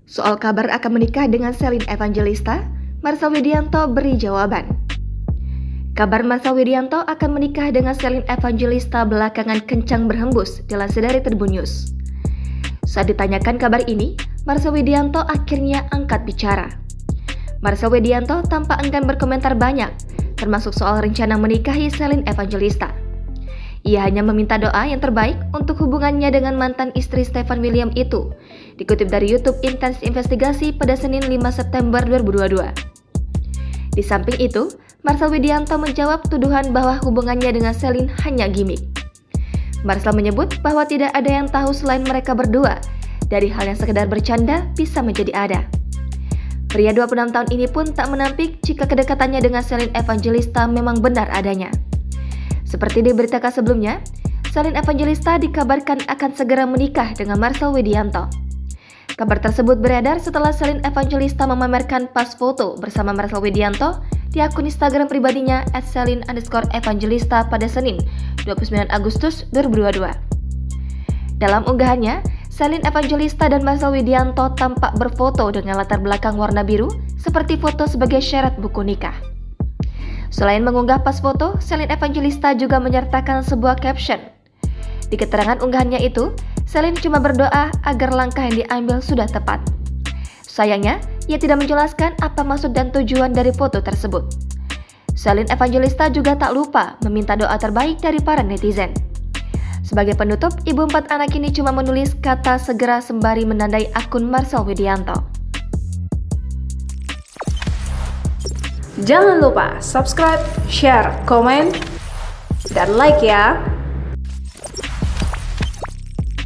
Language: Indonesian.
Soal kabar akan menikah dengan Selin Evangelista, Marcel Widianto beri jawaban. Kabar Marcel Widianto akan menikah dengan Selin Evangelista belakangan kencang berhembus, dilansir dari Tribun News. Saat ditanyakan kabar ini, Marcel Widianto akhirnya angkat bicara. Marcel Widianto tampak enggan berkomentar banyak, termasuk soal rencana menikahi Selin Evangelista. Ia hanya meminta doa yang terbaik untuk hubungannya dengan mantan istri Stefan William itu, dikutip dari YouTube Intens Investigasi pada Senin 5 September 2022. Di samping itu, Marcel Widianto menjawab tuduhan bahwa hubungannya dengan Selin hanya gimmick. Marcel menyebut bahwa tidak ada yang tahu selain mereka berdua, dari hal yang sekedar bercanda bisa menjadi ada. Pria 26 tahun ini pun tak menampik jika kedekatannya dengan Selin Evangelista memang benar adanya. Seperti diberitakan sebelumnya, Selin Evangelista dikabarkan akan segera menikah dengan Marcel Widianto. Kabar tersebut beredar setelah Selin Evangelista memamerkan pas foto bersama Marcel Widianto di akun Instagram pribadinya @selin_evangelista pada Senin 29 Agustus 2022. Dalam unggahannya, Selin Evangelista dan Marcel Widianto tampak berfoto dengan latar belakang warna biru seperti foto sebagai syarat buku nikah. Selain mengunggah pas foto, Selin Evangelista juga menyertakan sebuah caption. Di keterangan unggahannya itu, Selin cuma berdoa agar langkah yang diambil sudah tepat. Sayangnya, ia tidak menjelaskan apa maksud dan tujuan dari foto tersebut. Selin Evangelista juga tak lupa meminta doa terbaik dari para netizen. Sebagai penutup, ibu 4 anak ini cuma menulis kata segera sembari menandai akun Marcel Widianto. Jangan lupa subscribe, share, komen, dan like ya!